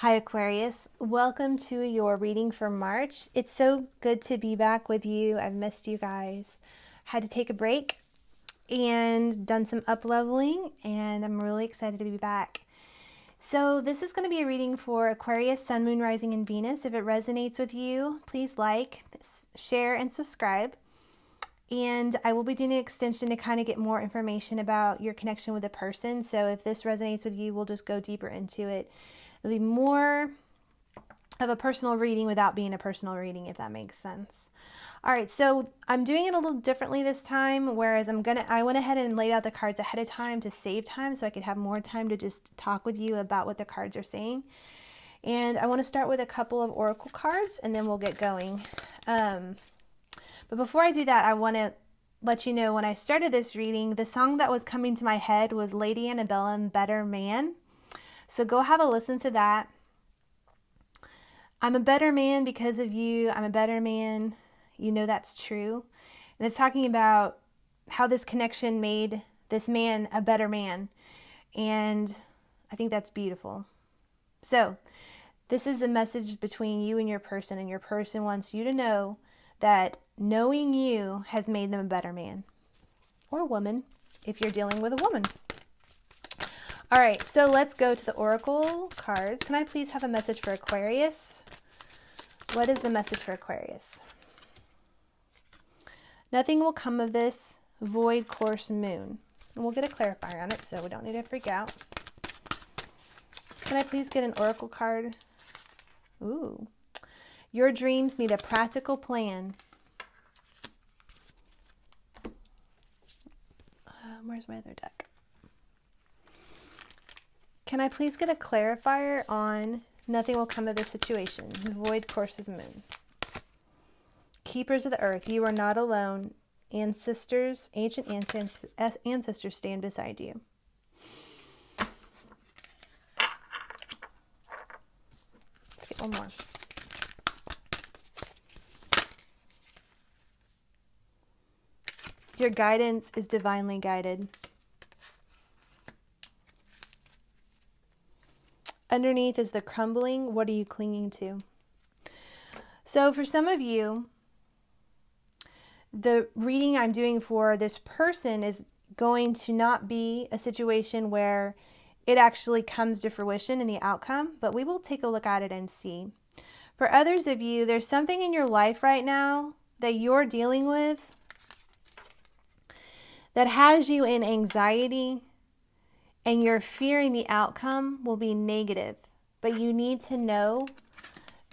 Hi Aquarius, welcome to your reading for March. It's so good to be back with you. I've missed you guys. Had to take a break and done some up leveling, and I'm really excited to be back. So this is going to be a reading for Aquarius, Sun, Moon, Rising, and Venus. If it resonates with you, please like, share, and subscribe. And I will be doing an extension to kind of get more information about your connection with a person. So if this resonates with you, we'll just go deeper into it. It'll be more of a personal reading without being a personal reading, if that makes sense. All right, so I'm doing it a little differently this time, whereas I went ahead and laid out the cards ahead of time to save time so I could have more time to just talk with you about what the cards are saying. And I want to start with a couple of oracle cards and then we'll get going. But before I do that, I want to let you know when I started this reading, the song that was coming to my head was Lady Antebellum, Better Man. So go have a listen to that. I'm a better man because of you. I'm a better man. You know that's true. And it's talking about how this connection made this man a better man. And I think that's beautiful. So this is a message between you and your person wants you to know that knowing you has made them a better man or woman if you're dealing with a woman. All right, so let's go to the oracle cards. Can I please have a message for Aquarius? What is the message for Aquarius? Nothing will come of this void course moon. And we'll get a clarifier on it, so we don't need to freak out. Can I please get an oracle card? Ooh. Your dreams need a practical plan. Where's my other deck? Can I please get a clarifier on nothing will come of this situation, the void course of the moon? Keepers of the earth, you are not alone. Ancestors, ancient ancestors stand beside you. Let's get one more. Your guidance is divinely guided. Underneath is the crumbling. What are you clinging to? So for some of you, the reading I'm doing for this person is going to not be a situation where it actually comes to fruition in the outcome, but we will take a look at it and see. For others of you, there's something in your life right now that you're dealing with that has you in anxiety, and you're fearing the outcome will be negative. But you need to know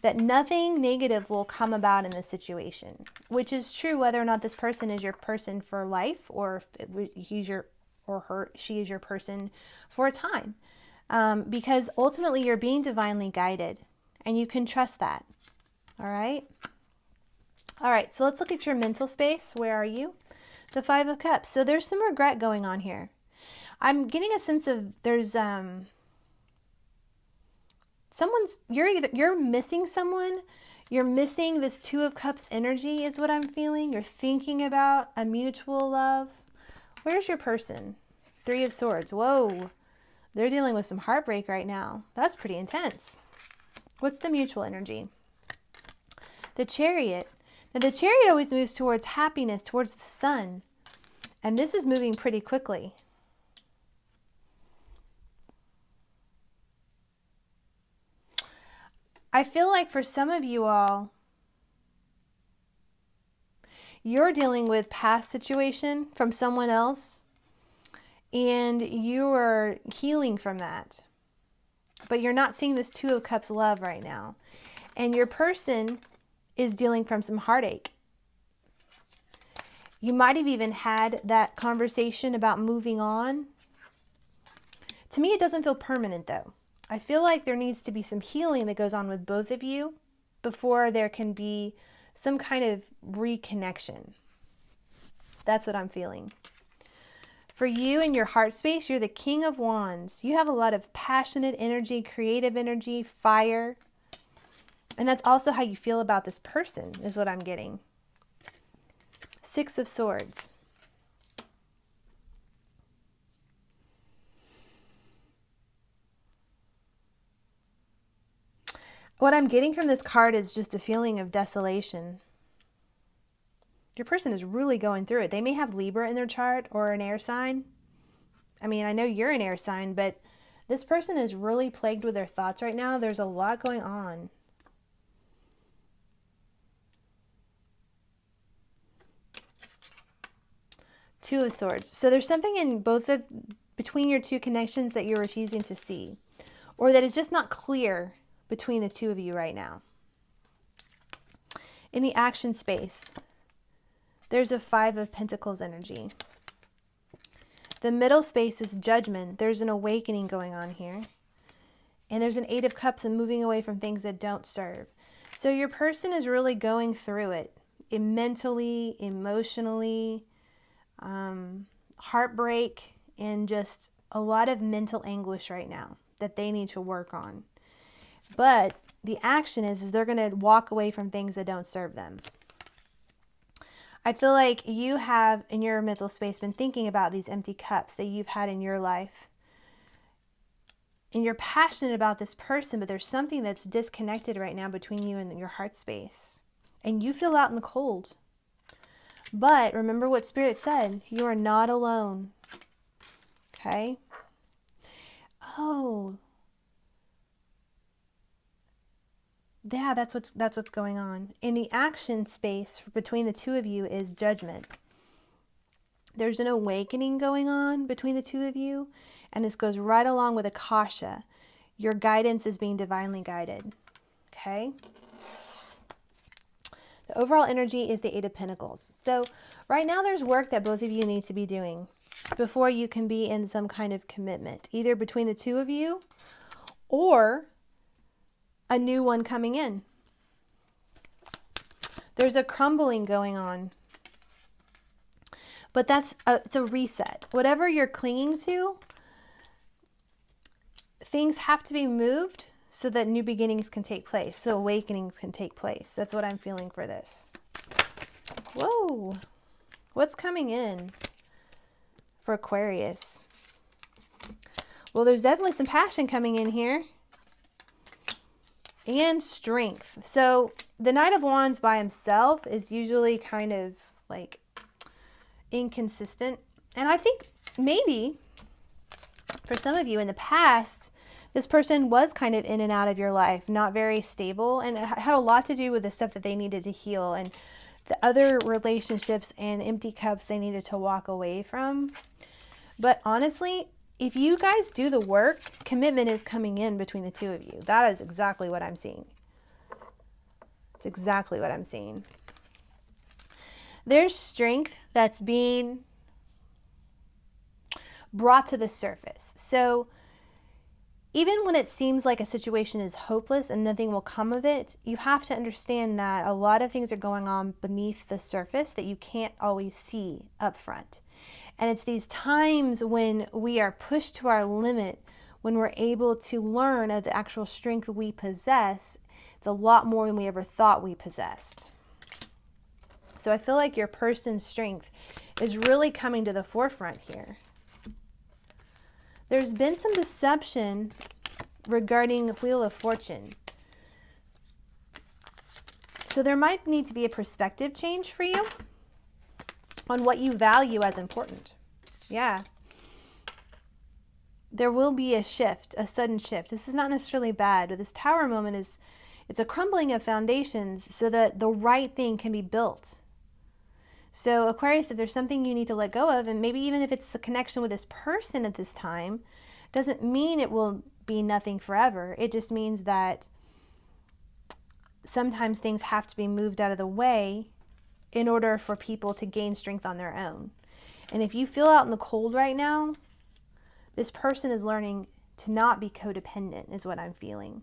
that nothing negative will come about in this situation, which is true whether or not this person is your person for life or if she is your person for a time. Because ultimately you're being divinely guided and you can trust that. All right. All right. So let's look at your mental space. Where are you? The Five of Cups. So there's some regret going on here. I'm getting a sense of there's you're missing someone. You're missing this Two of Cups energy is what I'm feeling. You're thinking about a mutual love. Where's your person? Three of Swords. Whoa. They're dealing with some heartbreak right now. That's pretty intense. What's the mutual energy? The Chariot. Now the Chariot always moves towards happiness, towards the sun. And this is moving pretty quickly. I feel like for some of you all, you're dealing with past situation from someone else and you are healing from that. But you're not seeing this Two of Cups love right now. And your person is dealing from some heartache. You might have even had that conversation about moving on. To me, it doesn't feel permanent though. I feel like there needs to be some healing that goes on with both of you before there can be some kind of reconnection. That's what I'm feeling. For you in your heart space, you're the King of Wands. You have a lot of passionate energy, creative energy, fire. And that's also how you feel about this person, is what I'm getting. Six of Swords. What I'm getting from this card is just a feeling of desolation. Your person is really going through it. They may have Libra in their chart or an air sign. I mean, I know you're an air sign, but this person is really plagued with their thoughts right now. There's a lot going on. Two of Swords. So there's something in between your two connections that you're refusing to see, or that is just not clear between the two of you right now. In the action space, there's a Five of Pentacles energy. The middle space is Judgment. There's an awakening going on here. And there's an Eight of Cups and moving away from things that don't serve. So your person is really going through it mentally, emotionally, heartbreak, and just a lot of mental anguish right now that they need to work on. But the action is they're going to walk away from things that don't serve them. I feel like you have, in your mental space, been thinking about these empty cups that you've had in your life. And you're passionate about this person, but there's something that's disconnected right now between you and your heart space. And you feel out in the cold. But remember what Spirit said. You are not alone. Okay? Oh. Yeah, that's what's going on. In the action space between the two of you is Judgment. There's an awakening going on between the two of you, and this goes right along with Akasha. Your guidance is being divinely guided. Okay? The overall energy is the Eight of Pentacles. So right now there's work that both of you need to be doing before you can be in some kind of commitment, either between the two of you or a new one coming in. There's a crumbling going on. But it's a reset. Whatever you're clinging to, things have to be moved so that new beginnings can take place, so awakenings can take place. That's what I'm feeling for this. Whoa. What's coming in for Aquarius? Well, there's definitely some passion coming in here. And strength. So the Knight of Wands by himself is usually kind of like inconsistent. And I think maybe for some of you in the past, this person was kind of in and out of your life, not very stable, and it had a lot to do with the stuff that they needed to heal and the other relationships and empty cups they needed to walk away from. But honestly, if you guys do the work, commitment is coming in between the two of you. That is exactly what I'm seeing. It's exactly what I'm seeing. There's strength that's being brought to the surface. So even when it seems like a situation is hopeless and nothing will come of it, you have to understand that a lot of things are going on beneath the surface that you can't always see up front. And it's these times when we are pushed to our limit, when we're able to learn of the actual strength we possess. It's a lot more than we ever thought we possessed. So I feel like your person's strength is really coming to the forefront here. There's been some deception regarding Wheel of Fortune. So there might need to be a perspective change for you on what you value as important. Yeah. There will be a shift, a sudden shift. This is not necessarily bad, but this Tower moment it's a crumbling of foundations so that the right thing can be built. So Aquarius, if there's something you need to let go of, and maybe even if it's the connection with this person at this time, doesn't mean it will be nothing forever. It just means that sometimes things have to be moved out of the way in order for people to gain strength on their own. And if you feel out in the cold right now, this person is learning to not be codependent, is what I'm feeling.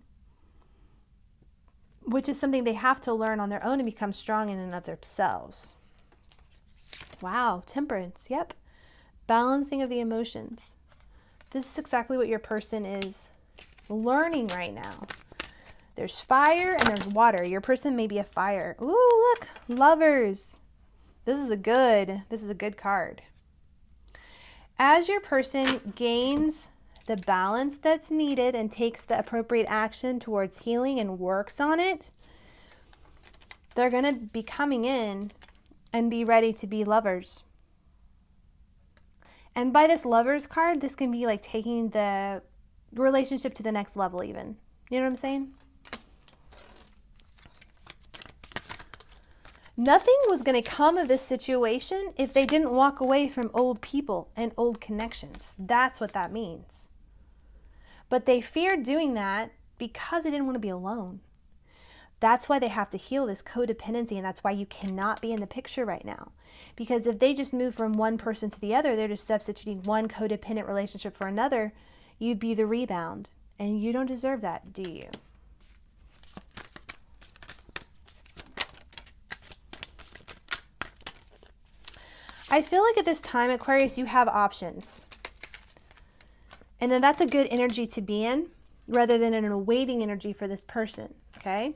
Which is something they have to learn on their own and become strong in and of themselves. Wow, Temperance, yep. Balancing of the emotions. This is exactly what your person is learning right now. There's fire and there's water. Your person may be a fire. Ooh, look, Lovers. This is a good card. As your person gains the balance that's needed and takes the appropriate action towards healing and works on it, they're going to be coming in and be ready to be lovers. And by this lovers card, this can be like taking the relationship to the next level even. You know what I'm saying? Nothing was going to come of this situation if they didn't walk away from old people and old connections. That's what that means. But they feared doing that because they didn't want to be alone. That's why they have to heal this codependency, and that's why you cannot be in the picture right now. Because if they just move from one person to the other, they're just substituting one codependent relationship for another, you'd be the rebound. And you don't deserve that, do you? I feel like at this time, Aquarius, you have options. And then that's a good energy to be in, rather than an awaiting energy for this person, okay?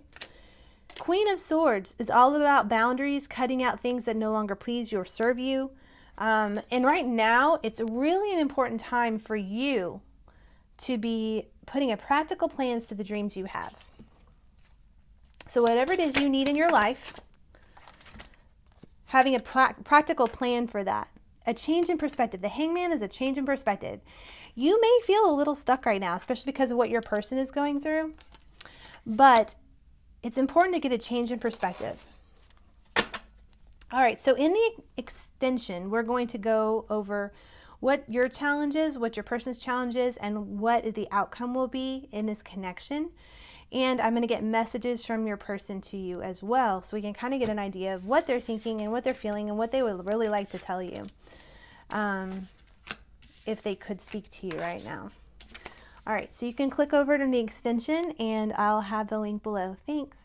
Queen of Swords is all about boundaries, cutting out things that no longer please you or serve you. And right now, it's really an important time for you to be putting a practical plans to the dreams you have. So whatever it is you need in your life, having a practical plan for that. A change in perspective. The Hangman is a change in perspective. You may feel a little stuck right now, especially because of what your person is going through. But it's important to get a change in perspective. All right, so in the extension, we're going to go over what your challenge is, what your person's challenge is, and what the outcome will be in this connection. And I'm going to get messages from your person to you as well, so we can kind of get an idea of what they're thinking and what they're feeling and what they would really like to tell you, if they could speak to you right now. All right, so you can click over to the extension, and I'll have the link below. Thanks.